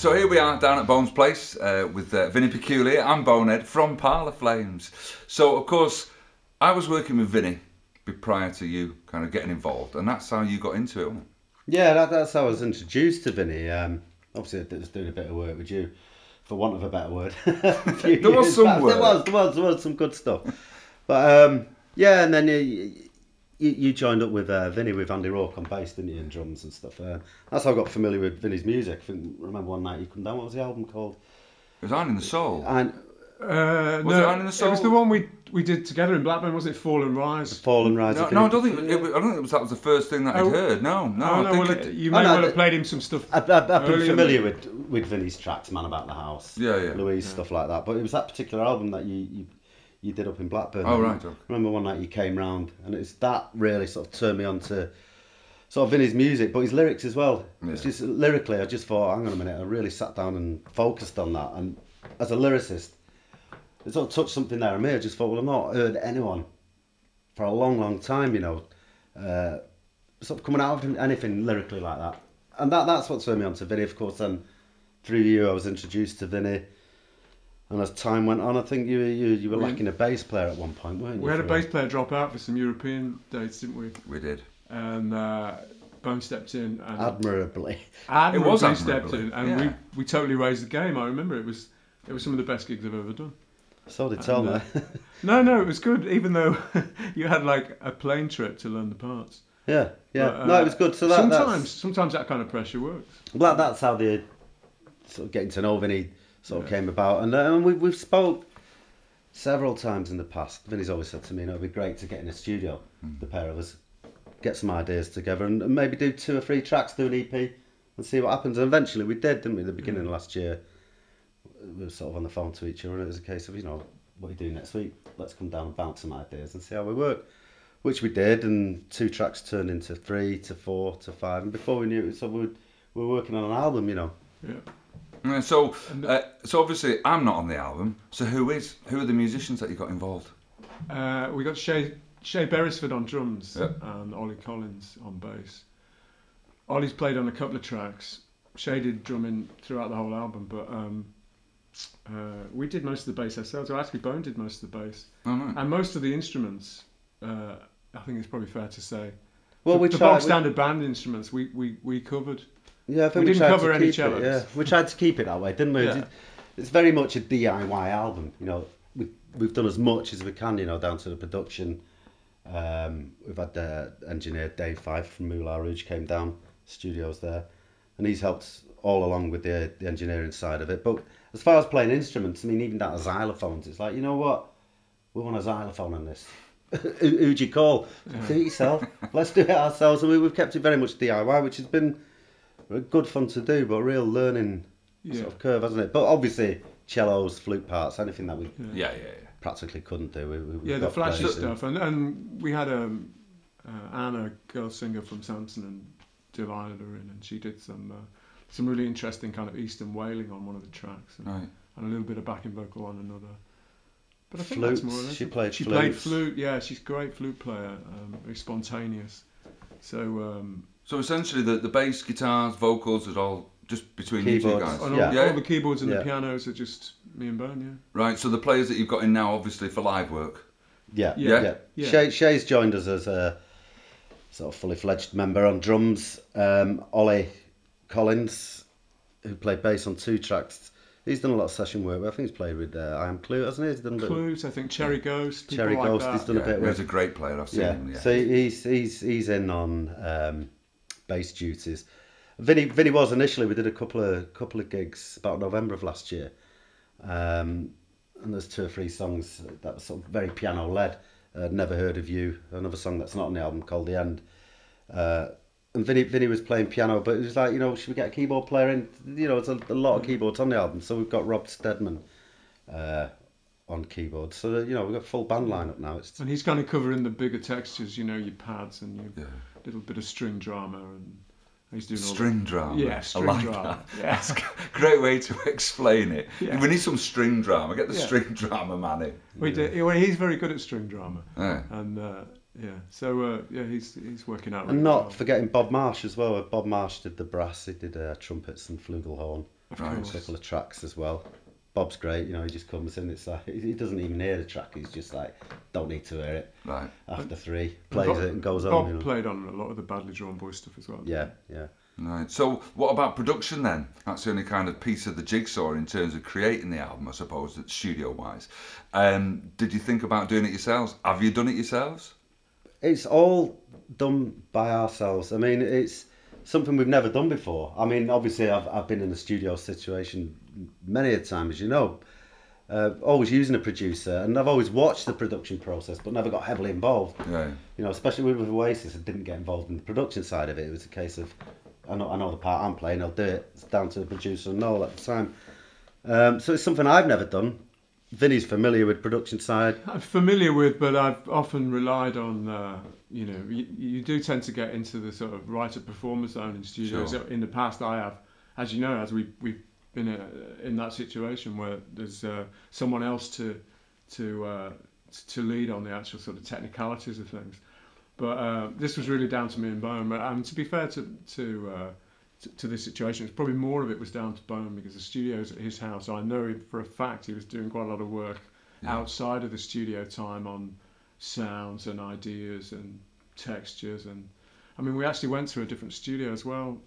So here we are down at Bones Place with Vinny Peculiar and Bonehead from Parlour Flames. So of course I was working with Vinny prior to you kind of getting involved, and that's how you got into it, wasn't it? Yeah, that's how I was introduced to Vinny. Obviously I was doing a bit of work with you, for want of a better word. There was some work. There was some good stuff. But yeah, and then you joined up with Vinny with Andy Rourke on bass, didn't you, and drums and stuff. That's how I got familiar with Vinny's music. I remember one night you come down. What was the album called? It was Iron in the Soul. And Was it Iron in the Soul? It was the one we did together in Blackburn. Was it Fall and Rise? Fall and Rise. No, I don't think that was the first thing that I'd heard. No. You may well have played him some stuff. I've been familiar with Vinny's tracks, Man About the House, Yeah. Louise, stuff like that. But it was that particular album that you did up in Blackburn. Oh, right. Okay. I remember one night you came round, and it's that really sort of turned me on to sort of Vinny's music, but his lyrics as well. Yeah. It's just lyrically, I just thought, hang on a minute, I really sat down and focused on that. And as a lyricist, it sort of touched something there in me. I just thought, well, I've not heard anyone for a long, long time, sort of coming out of anything lyrically like that. And that's what turned me on to Vinny, of course. And through you, I was introduced to Vinny. And as time went on, I think you were lacking a bass player at one point, weren't you? We had a bass player drop out for some European dates, didn't we? We did. And Bone stepped in. And admirably stepped in, and we totally raised the game. I remember it was some of the best gigs I've ever done. So did tell me. No, it was good, even though you had like a plane trip to learn the parts. Yeah. But, No, it was good. So sometimes that kind of pressure works. Well, that's how the sort of getting to know Vinny sort of came about, and we've spoke several times in the past. Vinny's always said to me, it'd be great to get in a studio, the pair of us, get some ideas together, and maybe do 2 or 3 tracks, do an EP, and see what happens. And eventually we did, didn't we? At the beginning of last year, we were sort of on the phone to each other, and it was a case of, what are you doing next week? Let's come down and bounce some ideas and see how we work. Which we did, and 2 tracks turned into 3 to 4 to 5, and before we knew it, so we were working on an album, Yeah. So obviously I'm not on the album. So who are the musicians that you got involved? We got Shay Beresford on drums and Ollie Collins on bass. Ollie's played on a couple of tracks. Shay did drumming throughout the whole album, but we did most of the bass ourselves. Well, actually, Bone did most of the bass. Oh, no. And most of the instruments. I think it's probably fair to say. Well, the bog standard band instruments we covered. Yeah, I think we didn't cover any cellos. Yeah, we tried to keep it that way, didn't we? Yeah. It's very much a DIY album. We've done as much as we can, down to the production. We've had engineer Dave Fife from Moulin Rouge came down, studios there, and he's helped all along with the engineering side of it. But as far as playing instruments, I mean, even down to xylophones, it's like, you know what? We want a xylophone on this. Who'd you call? Do it yourself. Let's do it ourselves. And we've kept it very much DIY, which has been good fun to do, but a real learning sort of curve, hasn't it? But obviously, cellos, flute parts, anything that we practically couldn't do. The flashy stuff. And we had Anna, girl singer from Samson, and Delilah her in, and she did some really interesting kind of Eastern wailing on one of the tracks, and a little bit of backing vocal on another. But I think Flutes. that's more or less. She played flute. Yeah, she's a great flute player. Very spontaneous. So essentially, the bass, guitars, vocals is all just between you two guys. And all the keyboards and the pianos are just me and Bone. Yeah. Right. So the players that you've got in now, obviously for live work. Yeah. Shay's joined us as a sort of fully fledged member on drums. Ollie Collins, who played bass on 2 tracks. He's done a lot of session work. I think he's played with I Am Clue, hasn't he? He's done Clues, I think Cherry Ghost. Cherry like Ghost. that. He's done a bit with. He's a great player. I've seen him. Yeah. So he's in on bass duties. Vinny was initially. We did a couple of gigs about November of last year, and there's 2 or 3 songs that were sort of very piano led. Never Heard of You, another song that's not on the album called The End. And Vinny was playing piano, but it was like, should we get a keyboard player in? It's a lot of keyboards on the album, so we've got Rob Steadman on keyboard. So we've got a full band lineup now. And he's kind of covering the bigger textures, your pads and your little bit of string drama, and he's doing string drama. Yeah, string drama. That. Yeah, that's a great way to explain it. Yeah. We need some string drama. Get the string drama man in. He's very good at string drama. Yeah. And he's working out. And not forgetting Bob Marsh as well. Bob Marsh did the brass. He did trumpets and flugelhorn. Of Right. course. a couple of tracks as well. Bob's great, he just comes in, it's like, he doesn't even hear the track, he's just like, don't need to hear it. Right. After 3, plays it and goes Bob on. played on a lot of the Badly Drawn Boy stuff as well. Yeah. Right. So what about production then? That's the only kind of piece of the jigsaw in terms of creating the album, I suppose, studio-wise. Did you think about doing it yourselves? Have you done it yourselves? It's all done by ourselves. I mean, it's something we've never done before. I mean, obviously, I've been in a studio situation many a time, as you know, always using a producer, and I've always watched the production process, but never got heavily involved. Yeah. Especially with Oasis, I didn't get involved in the production side of it. It was a case of, I know the part I'm playing, I'll do it. It's down to the producer and Noel at the time. So it's something I've never done. Vinny's familiar with production side. I'm familiar with, but I've often relied on, you do tend to get into the sort of writer-performer zone in studios. Sure. In the past, I have, as you know, as we've been in that situation where there's someone else to lead on the actual sort of technicalities of things. But this was really down to me and Bone. And to be fair to this situation, it's probably more of it was down to Bone, because the studio's at his house. I know for a fact he was doing quite a lot of work outside of the studio time on sounds and ideas and textures. And I mean, we actually went to a different studio as well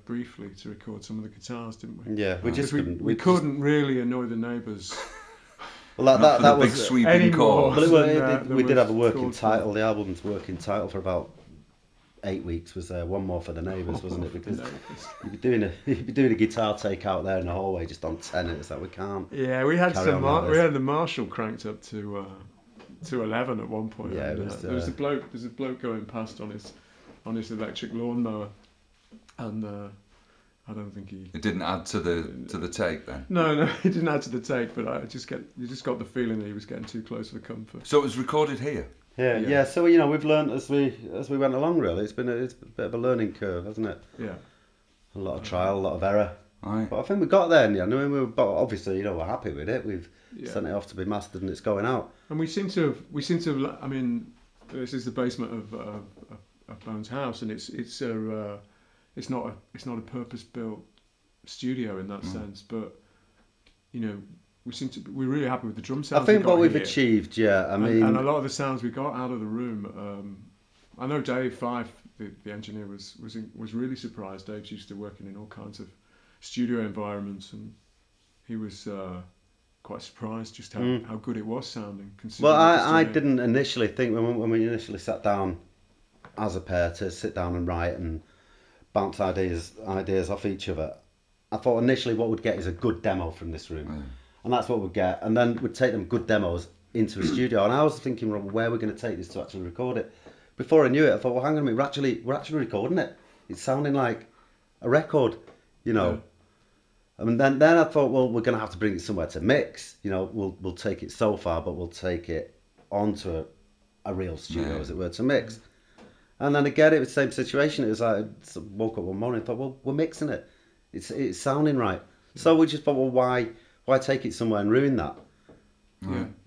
briefly to record some of the guitars, didn't we? Yeah, we just couldn't. We couldn't really annoy the neighbours. Well, that big was sweeping anymore. chords. Well, we did have a working chords. title. The album's working title for about 8 weeks was One More for the Neighbours, wasn't it? Because you'd be doing a guitar take out there in the hallway just on tenor. It's like, we can't. Yeah, we had carry on like we this. had the Marshall cranked up to 11 at one point. Yeah, and, it was, there's a bloke going past on his electric lawnmower, and I don't think he. It didn't add to the take then. No, he didn't add to the take, but you just got the feeling that he was getting too close for comfort. So it was recorded here. Yeah. So we've learned as we went along. Really, it's been a bit of a learning curve, hasn't it? Yeah. A lot of trial, a lot of error. Right. But I think we got there in the end. I mean, obviously, we're happy with it. We've sent it off to be mastered, and it's going out. And we seem to have. I mean, this is the basement of Bone's house, and it's not a purpose-built studio in that sense, but we're really happy with the drum sounds. I think what we've here. achieved, I mean, and a lot of the sounds we got out of the room. I know Dave Fife, the engineer, was really surprised. Dave's used to working in all kinds of studio environments, and he was quite surprised just how good it was sounding. Well, I didn't initially think when we initially sat down as a pair to sit down and write and bounce ideas off each other. I thought initially what we'd get is a good demo from this room, and that's what we'd get, and then we'd take them good demos into a studio. And I was thinking, well, where we're going to take this to actually record it. Before I knew it, I thought, well, hang on a minute, we're actually recording it. It's sounding like a record, Yeah. I mean, then I thought, well, we're going to have to bring it somewhere to mix. We'll take it so far, but we'll take it onto a real studio, as it were, to mix. And then again, it was the same situation. It was like, I woke up one morning and thought, well, we're mixing it. It's sounding right. So we just thought, well, why take it somewhere and ruin that?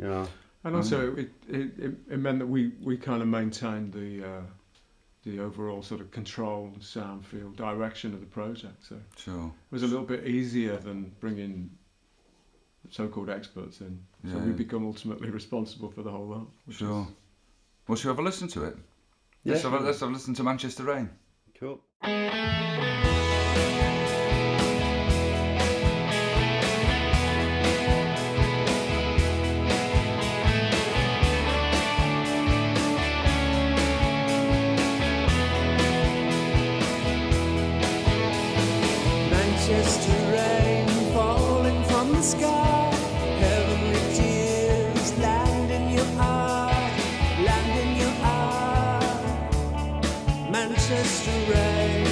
Yeah. And also, it meant that we kind of maintained the overall sort of control, sound, feel, direction of the project. So Sure. it was a little bit easier than bringing so-called experts in. So we become ultimately responsible for the whole lot. Sure. Well, should we have a listen to it? Yeah. Let's have a listen to Manchester Rain. Cool. Manchester rain falling from the sky, heavenly tears land in your eye, Manchester rain.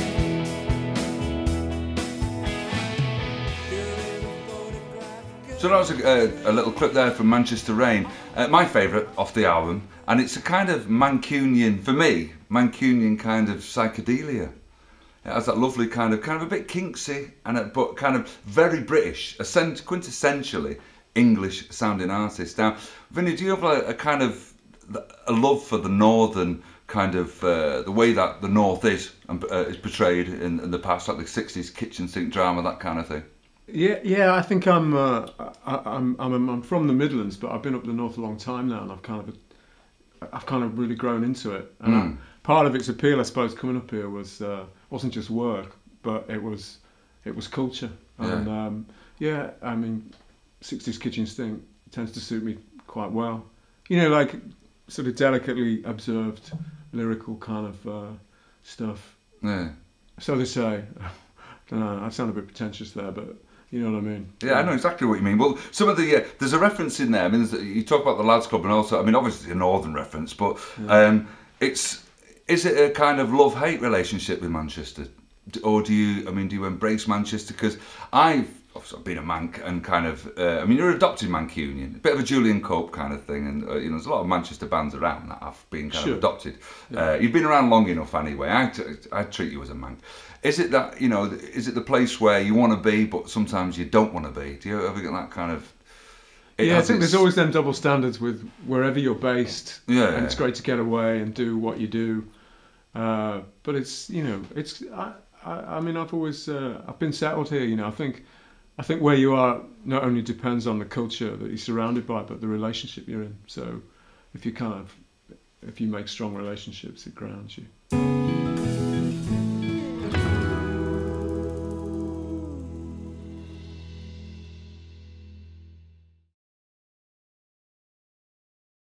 So that was a little clip there from Manchester Rain, my favourite off the album, and it's a kind of Mancunian, for me, Mancunian kind of psychedelia. It has that lovely kind of a bit kinksy, but kind of very British, quintessentially English sounding artist. Now, Vinny, do you have a kind of a love for the northern kind of the way that the North is portrayed in the past, like the 60s kitchen sink drama, that kind of thing? Yeah. I think I'm from the Midlands, but I've been up the north a long time now, and I've kind of really grown into it. And part of its appeal, I suppose, coming up here wasn't just work, but it was culture. And I mean, 60s kitchen sink tends to suit me quite well. Like sort of delicately observed, lyrical kind of stuff. Yeah. So they say. I don't know. I sound a bit pretentious there, but you know what I mean. Yeah, I know exactly what you mean. Well, some of the there's a reference in there. I mean, you talk about the Lads Club, and also, I mean, obviously a northern reference, but is it a kind of love-hate relationship with Manchester, or do you embrace Manchester? Because I've been a Manc and kind of, I mean, you're adopted Mancunian, a bit of a Julian Cope kind of thing, and there's a lot of Manchester bands around that have been kind of adopted. Yeah. You've been around long enough anyway. I treat you as a Manc. Is it that, is it the place where you want to be, but sometimes you don't want to be? Do you ever get that kind of... I think there's always them double standards with wherever you're based. Yeah. And it's great to get away and do what you do. But it's, I mean, I've always, I've been settled here, I think where you are not only depends on the culture that you're surrounded by, but the relationship you're in. So if you make strong relationships, it grounds you.